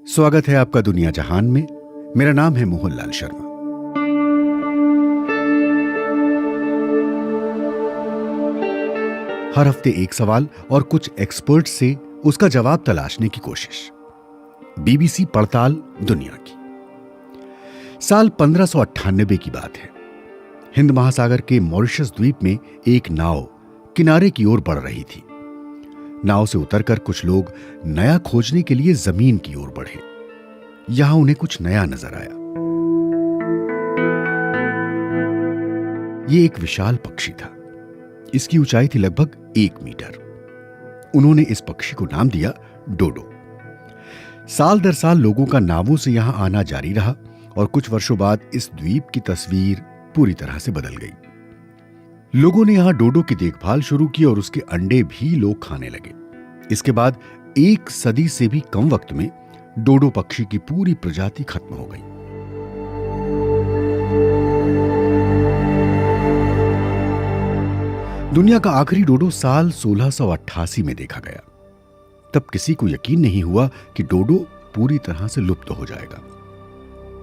स्वागत है आपका दुनिया जहान में। मेरा नाम है मोहन लाल शर्मा। हर हफ्ते एक सवाल और कुछ एक्सपर्ट से उसका जवाब तलाशने की कोशिश। बीबीसी पड़ताल दुनिया की। साल 1598 की बात है। हिंद महासागर के मॉरिशस द्वीप में एक नाव किनारे की ओर बढ़ रही थी। नाव से उतरकर कुछ लोग नया खोजने के लिए जमीन की ओर बढ़े। यहां उन्हें कुछ नया नजर आया। यह एक विशाल पक्षी था। इसकी ऊंचाई थी लगभग 1 मीटर। उन्होंने इस पक्षी को नाम दिया डोडो। साल दर साल लोगों का नावों से यहां आना जारी रहा और कुछ वर्षों बाद इस द्वीप की तस्वीर पूरी तरह से बदल गई। लोगों ने यहां डोडो की देखभाल शुरू की और उसके अंडे भी लोग खाने लगे। इसके बाद 1 सदी से भी कम वक्त में डोडो पक्षी की पूरी प्रजाति खत्म हो गई। दुनिया का आखिरी डोडो साल 1688 में देखा गया। तब किसी को यकीन नहीं हुआ कि डोडो पूरी तरह से लुप्त हो जाएगा।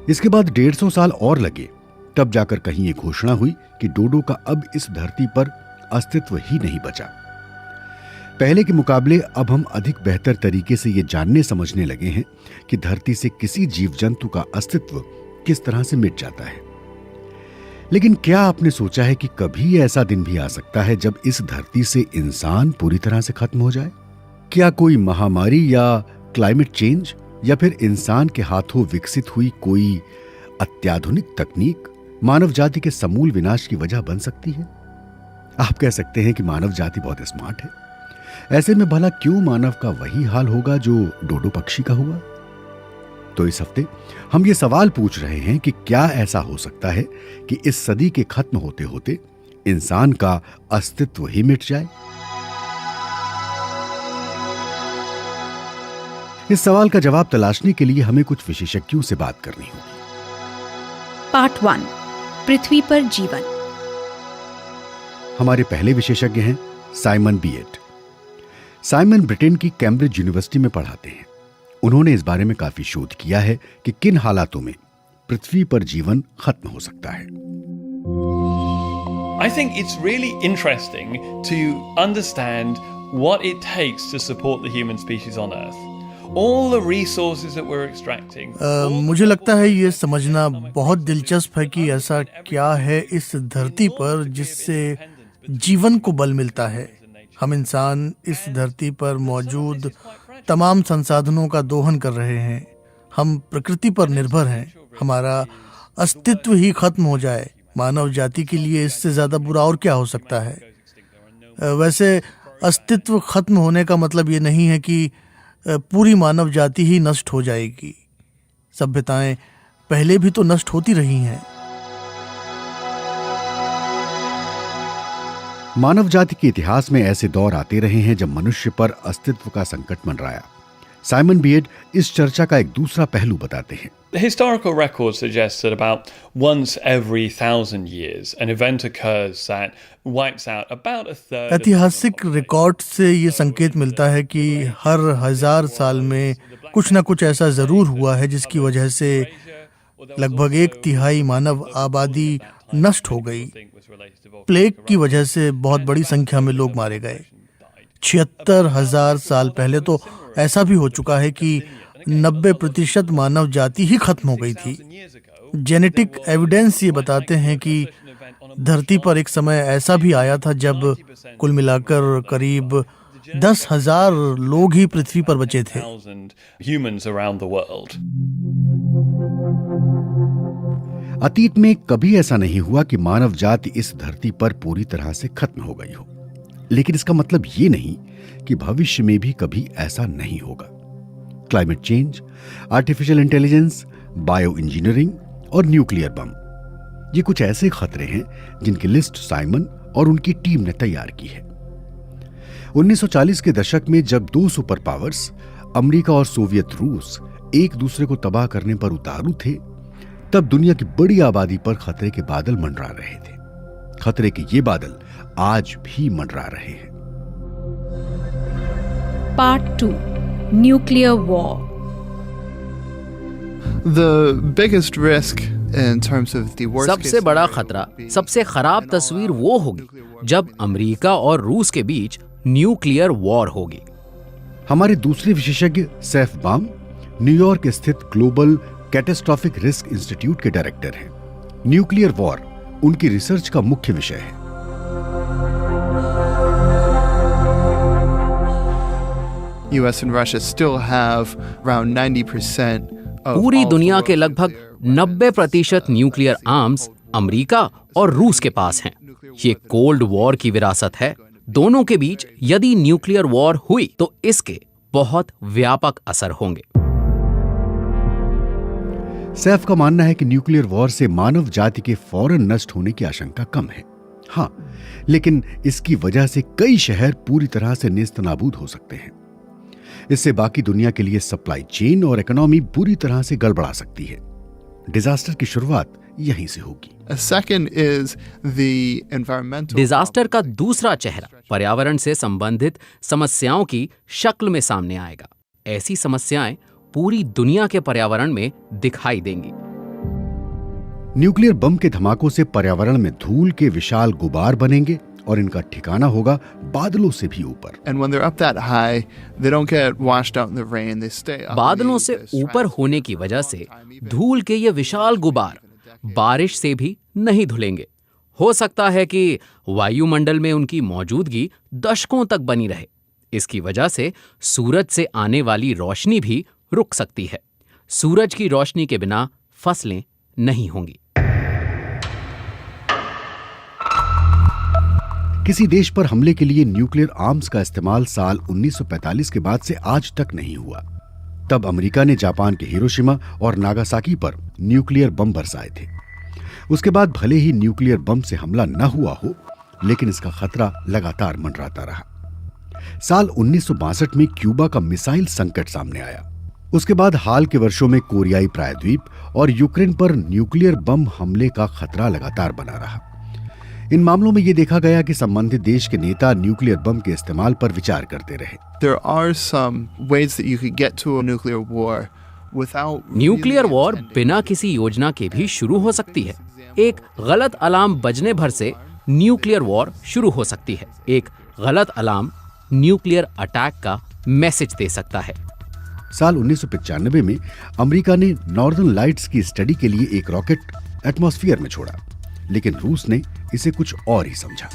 इसके बाद 150 साल और लगे, तब जाकर कहीं यह घोषणा हुई कि डोडो का अब इस धरती पर अस्तित्व ही नहीं बचा। पहले के मुकाबले अब हम अधिक बेहतर तरीके से यह जानने समझने लगे हैं कि धरती से किसी जीव जंतु का अस्तित्व किस तरह से मिट जाता है। लेकिन क्या आपने सोचा है कि कभी ऐसा दिन भी आ सकता है जब इस धरती से इंसान पूरी तरह से खत्म हो जाए? क्या कोई महामारी या क्लाइमेट चेंज या फिर इंसान के हाथों विकसित हुई कोई अत्याधुनिक तकनीक मानव जाति के समूल विनाश की वजह बन सकती है? आप कह सकते हैं कि मानव जाति बहुत स्मार्ट है। ऐसे में भला क्यों मानव का वही हाल होगा जो डोडो पक्षी का हुआ? तो इस हफ्ते हम ये सवाल पूछ रहे हैं कि क्या ऐसा हो सकता है कि इस सदी के खत्म होते होते इंसान का अस्तित्व ही मिट जाए? इस सवाल का जवाब तलाशने के लिए हमें कुछ विशेषज्ञों से बात करनी होगी। पार्ट 1, पृथ्वी पर जीवन। हमारे पहले विशेषज्ञ हैं साइमन बिएट। साइमन ब्रिटेन की कैम्ब्रिज यूनिवर्सिटी में पढ़ाते हैं। उन्होंने इस बारे में काफी शोध किया है कि किन हालातों में पृथ्वी पर जीवन खत्म हो सकता है। I think it's really interesting to understand what it takes to support the human species on Earth. All the resources that we're extracting. मुझे लगता है ये समझना बहुत दिलचस्प है कि ऐसा क्या है इस धरती पर जिससे जीवन को बल मिलता है। हम इंसान इस धरती पर मौजूद तमाम संसाधनों का दोहन कर रहे हैं। हम प्रकृति पर निर्भर हैं। हमारा अस्तित्व ही खत्म हो जाए, मानव जाति के लिए इससे ज्यादा बुरा और क्या हो सकता है? वैसे अस्तित्व खत्म होने का मतलब ये नहीं है कि पूरी मानव जाति ही नष्ट हो जाएगी। सभ्यताएं पहले भी तो नष्ट होती रही हैं। मानव जाति के इतिहास में ऐसे दौर आते रहे हैं जब मनुष्य पर अस्तित्व का संकट मंडराया। साइमन बिएट इस चर्चा का एक दूसरा पहलू बताते हैं। The historical record suggests that about once every 1,000 years an event occurs that wipes out about a third. ऐतिहासिक रिकॉर्ड से ये संकेत मिलता है कि हर 1000 साल में कुछ न कुछ ऐसा जरूर हुआ है जिसकी वजह से लगभग 1/3 मानव आबादी नष्ट हो गई। प्लेग की वजह से बहुत बड़ी संख्या में लोग मारे गए। 76,000 साल पहले तो ऐसा भी हो चुका है कि 90% मानव जाति ही खत्म हो गई थी। जेनेटिक एविडेंस ये बताते हैं कि धरती पर एक समय ऐसा भी आया था जब कुल मिलाकर करीब 10,000 लोग ही पृथ्वी पर बचे थे। अतीत में कभी ऐसा नहीं हुआ कि मानव जाति इस धरती पर पूरी तरह से खत्म हो गई हो। लेकिन इसका मतलब ये नहीं कि भविष्य में भी कभी ऐसा नहीं होगा। Climate change, artificial intelligence, bio engineering और न्यूक्लियर बम, ये कुछ ऐसे खतरे हैं जिनकी लिस्ट साइमन और उनकी टीम ने तैयार की है। 1940 के दशक में जब 2 सुपर पावर्स अमेरिका और सोवियत रूस एक दूसरे को तबाह करने पर उतारू थे, तब दुनिया की बड़ी आबादी पर खतरे के बादल मंडरा रहे थे। खतरे के ये बादल आज भी मंडरा रहे हैं। Part 2, nuclear war. The biggest risk in terms of the worst सबसे case बड़ा scenario खतरा, would be सबसे खराब तस्वीर वो होगी जब अमेरिका और रूस के बीच न्यूक्लियर वॉर होगी। हमारे दूसरे विशेषज्ञ सैफ बाम न्यूयॉर्क स्थित ग्लोबल कैटास्ट्रोफिक रिस्क इंस्टीट्यूट के डायरेक्टर हैं। न्यूक्लियर वॉर उनकी रिसर्च का मुख्य विषय है। US and Russia still have around 90% of पूरी all of the दुनिया के world's लगभग nuclear 90% न्यूक्लियर आर्म्स अमेरिका और रूस के पास हैं। ये कोल्ड वॉर की विरासत है। दोनों के बीच यदि न्यूक्लियर वॉर हुई तो इसके बहुत व्यापक असर होंगे। सैफ का मानना है कि न्यूक्लियर वॉर से मानव जाति के फौरन नष्ट होने की आशंका कम है। हाँ, लेकिन इसकी वजह से कई शहर पूरी तरह से नेस्तनाबूद हो सकते हैं। इससे बाकी दुनिया के लिए सप्लाई चेन और इकोनॉमी बुरी तरह से गड़बड़ा सकती है। डिजास्टर की शुरुआत यहीं से होगी। A second is the environmental disaster का दूसरा चेहरा पर्यावरण से संबंधित समस्याओं की शक्ल में सामने आएगा। ऐसी समस्याएं पूरी दुनिया के पर्यावरण में दिखाई देंगी। न्यूक्लियर बम के धमाकों से पर्यावरण में धूल के विशाल गुबार बनेंगे और इनका ठिकाना होगा बादलों से भी ऊपर। And when they're up that high, they don't get washed out in the rain. They stay up. बादलों से ऊपर होने की वजह से धूल के ये विशाल गुबार बारिश से भी नहीं धुलेंगे। हो सकता है कि वायुमंडल में उनकी मौजूदगी दशकों तक बनी रहे। इसकी वजह से सूरज से आने वाली रोशनी भी रुक सकती है। सूरज की रोशनी के बिना फसलें नहीं होंगी। किसी देश पर हमले के लिए न्यूक्लियर आर्म्स का इस्तेमाल साल 1945 के बाद से आज तक नहीं हुआ। तब अमेरिका ने जापान के हिरोशिमा और नागासाकी पर न्यूक्लियर बम बरसाए थे। उसके बाद भले ही न्यूक्लियर बम से हमला न हुआ हो, लेकिन इसका खतरा लगातार मंडराता रहा। साल 1962 में क्यूबा का मिसाइल संकट सामने आया। उसके बाद हाल के वर्षों में कोरियाई प्रायद्वीप और यूक्रेन पर न्यूक्लियर बम हमले का खतरा लगातार बना रहा। इन मामलों में यह देखा गया कि संबंधित देश के नेता न्यूक्लियर बम के इस्तेमाल पर विचार करते रहे। There are some ways that you could get to a nuclear war without nuclear really war intending बिना किसी योजना के भी शुरू हो सकती है। एक गलत अलार्म बजने भर से न्यूक्लियर वॉर शुरू हो सकती है। एक गलत अलार्म न्यूक्लियर अटैक का मैसेज दे सकता है। साल 1995 में अमेरिका ने नॉर्दर्न लाइट्स की स्टडी के लिए एक रॉकेट एटमॉस्फेयर में छोड़ा, लेकिन रूस ने इसे कुछ और ही समझा।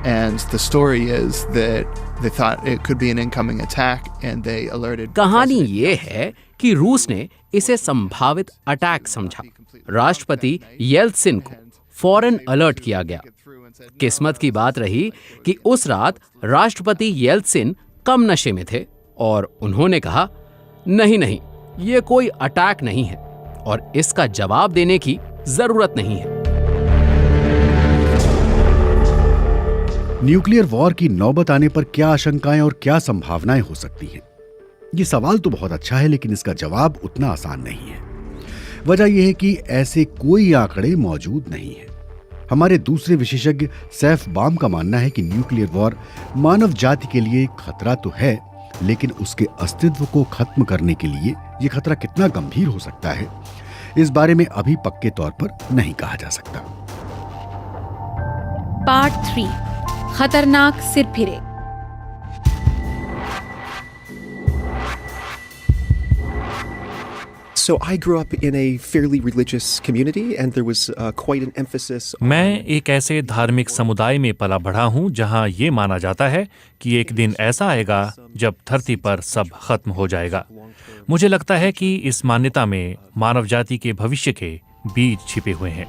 And the story is that they thought it could be an incoming attack and they alerted कहानी President ये है कि रूस ने इसे संभावित अटैक समझा। राष्ट्रपति येल्त्सिन को फौरन अलर्ट किया गया। किस्मत की बात रही कि उस रात राष्ट्रपति येल्त्सिन कम नशे में थे और उन्होंने कहा, नहीं, ये कोई अटैक नहीं है और इसका जवाब देने की जरूरत नहीं है। न्यूक्लियर वॉर की नौबत आने पर क्या आशंकाएं और क्या संभावनाएं हो सकती हैं? ये सवाल तो बहुत अच्छा है, लेकिन इसका जवाब उतना आसान नहीं है। वजह यह है कि ऐसे कोई आंकड़े मौजूद नहीं है। हमारे दूसरे विशेषज्ञ सैफ बाम का मानना है कि न्यूक्लियर वॉर मानव जाति के लिए खतरा तो है, लेकिन उसके अस्तित्व को खत्म करने के लिए यह खतरा कितना गंभीर हो सकता है, इस बारे में अभी पक्के तौर पर नहीं कहा जा सकता। पार्ट 3 खतरनाक सिरफिरे। So I grew up in a fairly religious community and there was quite an emphasis on मैं एक ऐसे धार्मिक समुदाय में पला बढ़ा हूँ जहाँ ये माना जाता है कि एक दिन ऐसा आएगा जब धरती पर सब खत्म हो जाएगा। मुझे लगता है कि इस मान्यता में मानव जाति के भविष्य के बीज छिपे हुए हैं।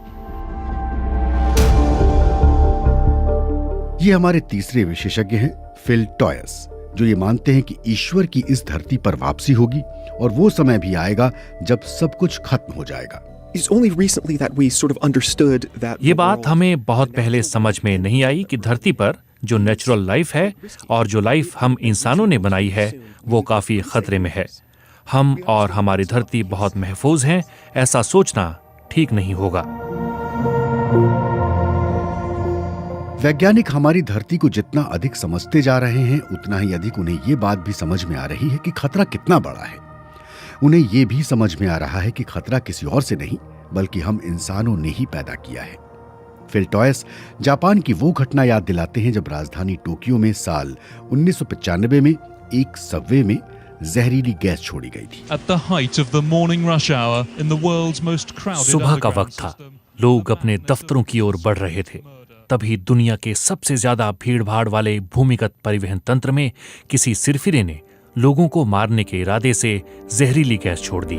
ये हमारे तीसरे विशेषज्ञ हैं फिल टॉयस, जो ये मानते हैं कि ईश्वर की इस धरती पर वापसी होगी और वो समय भी आएगा जब सब कुछ खत्म हो जाएगा। It's only recently that we sort of understood that ये बात हमें बहुत पहले समझ में नहीं आई कि धरती पर जो नेचुरल लाइफ है और जो लाइफ हम इंसानों ने बनाई है वो काफी खतरे में है। हम और हमारी धरती बहुत महफूज हैं, ऐसा सोचना ठीक नहीं होगा। वैज्ञानिक हमारी धरती को जितना अधिक समझते जा रहे हैं, उतना ही अधिक उन्हें यह बात भी समझ में आ रही है कि खतरा कितना बड़ा है। उन्हें यह भी समझ में आ रहा है कि खतरा किसी और से नहीं, बल्कि हम इंसानों ने ही पैदा किया है। फिल टॉयस जापान की वो घटना याद दिलाते हैं जब राजधानी टोक्यो में साल 1995 में एक सबवे में जहरीली गैस छोड़ी गई थी। सुबह का वक्त था, लोग अपने दफ्तरों की ओर बढ़ रहे थे। तभी दुनिया के सबसे ज्यादा भीड़-भाड़ वाले भूमिगत परिवहन तंत्र में किसी सिरफिरे ने लोगों को मारने के इरादे से जहरीली गैस छोड़ दी।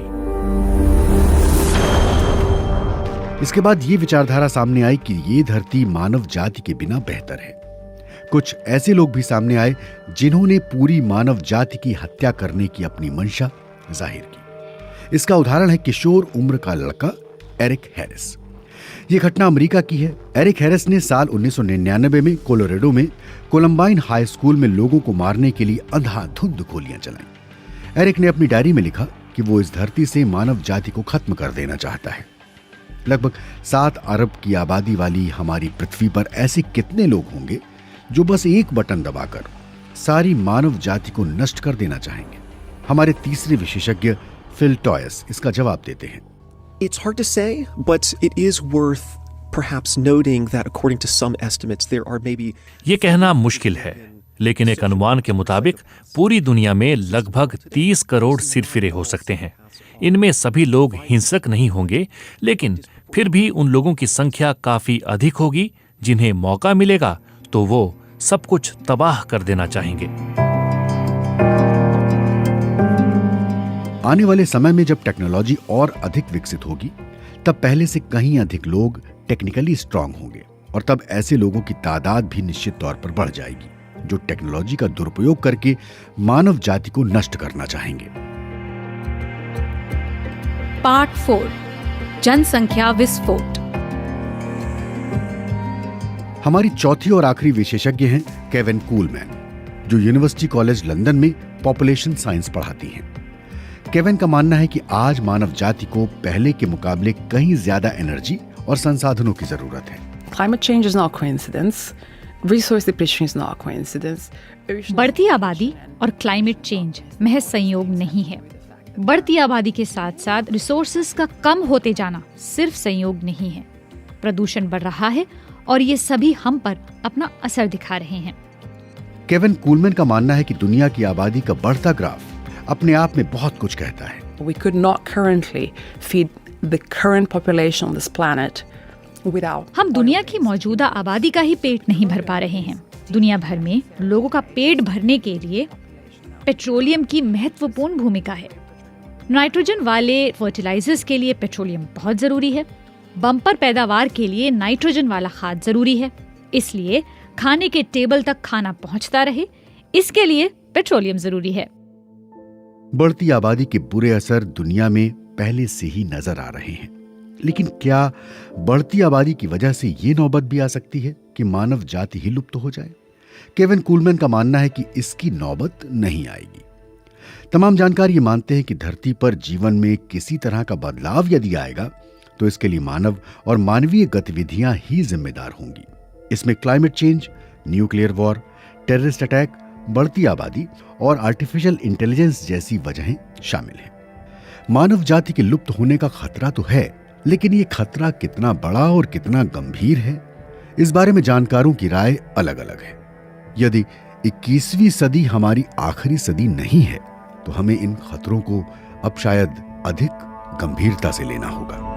इसके बाद ये विचारधारा सामने आई कि ये धरती मानव जाति के बिना बेहतर है। कुछ ऐसे लोग भी सामने आए जिन्होंने पूरी मानव जाति की हत्या करने की अपनी मंशा जाहिर की। इसका उदाहरण है किशोर उम्र का लड़का एरिक हैरिस। यह घटना अमेरिका की है। एरिक हैरिस ने साल 1999 में कोलोराडो में कोलंबाइन हाई स्कूल में लोगों को मारने के लिए अंधाधुंध गोलियां चलाईं। एरिक ने अपनी डायरी में लिखा कि वो इस धरती से मानव जाति को खत्म कर देना चाहता है। लगभग 7 अरब की आबादी वाली हमारी पृथ्वी पर ऐसे कितने लोग होंगे जो बस एक बटन दबाकर सारी मानव जाति को नष्ट कर देना चाहेंगे? हमारे तीसरे विशेषज्ञ फिल टॉयस इसका जवाब देते हैं। It's hard to say, but it is worth perhaps noting that according to some estimates there are maybe ये कहना मुश्किल है, लेकिन एक अनुमान के मुताबिक पूरी दुनिया में लगभग 30 करोड़ सिरफिरे हो सकते हैं। इनमें सभी लोग हिंसक नहीं होंगे, लेकिन फिर भी उन लोगों की संख्या काफी अधिक होगी जिन्हें मौका मिलेगा तो वो सब कुछ तबाह कर देना चाहेंगे। आने वाले समय में जब टेक्नोलॉजी और अधिक विकसित होगी, तब पहले से कहीं अधिक लोग टेक्निकली स्ट्रांग होंगे और तब ऐसे लोगों की तादाद भी निश्चित तौर पर बढ़ जाएगी जो टेक्नोलॉजी का दुरुपयोग करके मानव जाति को नष्ट करना चाहेंगे। पार्ट 4 जनसंख्या विस्फोट। हमारी चौथी और आखिरी विशेषज्ञ हैं केविन कूलमैन, जो यूनिवर्सिटी कॉलेज लंदन में पॉपुलेशन साइंस पढ़ाती हैं। केविन का मानना है कि आज मानव जाति को पहले के मुकाबले कहीं ज्यादा एनर्जी और संसाधनों की जरूरत है। Climate change is not a coincidence. Resource depletion is not a coincidence. बढ़ती आबादी और क्लाइमेट चेंज महज संयोग नहीं है। बढ़ती आबादी के साथ साथ रिसोर्सेज का कम होते जाना सिर्फ संयोग नहीं है। प्रदूषण बढ़ रहा है और ये सभी हम पर अपना असर दिखा रहे हैं। केविन कूलमैन का मानना है कि दुनिया की आबादी का बढ़ता ग्राफ अपने आप में बहुत कुछ कहता है। We could not currently feed the current population on this planet without हम दुनिया की मौजूदा आबादी का ही पेट नहीं भर पा रहे हैं। दुनिया भर में लोगों का पेट भरने के लिए पेट्रोलियम की महत्वपूर्ण भूमिका है। नाइट्रोजन वाले फर्टिलाइजर्स के लिए पेट्रोलियम बहुत जरूरी है। बम्पर पैदावार के लिए नाइट्रोजन वाला खाद जरूरी है। इसलिए खाने के टेबल तक खाना पहुंचता रहे, इसके लिए पेट्रोलियम जरूरी है। बढ़ती आबादी के बुरे असर दुनिया में पहले से ही नजर आ रहे हैं, लेकिन क्या बढ़ती आबादी की वजह से ये नौबत भी आ सकती है कि मानव जाति ही लुप्त हो जाए? केविन कूलमैन का मानना है कि इसकी नौबत नहीं आएगी। तमाम जानकार ये मानते हैं कि धरती पर जीवन में किसी तरह का बदलाव यदि आएगा तो इसके लिए मानव और मानवीय गतिविधियां ही जिम्मेदार होंगी। इसमें climate change, nuclear war, terrorist attack, बढ़ती आबादी और आर्टिफिशियल इंटेलिजेंस जैसी वजहें शामिल हैं। मानव जाति के लुप्त होने का खतरा तो है, लेकिन ये खतरा कितना बड़ा और कितना गंभीर है, इस बारे में जानकारों की राय अलग अलग है। यदि 21वीं सदी हमारी आखिरी सदी नहीं है तो हमें इन खतरों को अब शायद अधिक गंभीरता से लेना होगा।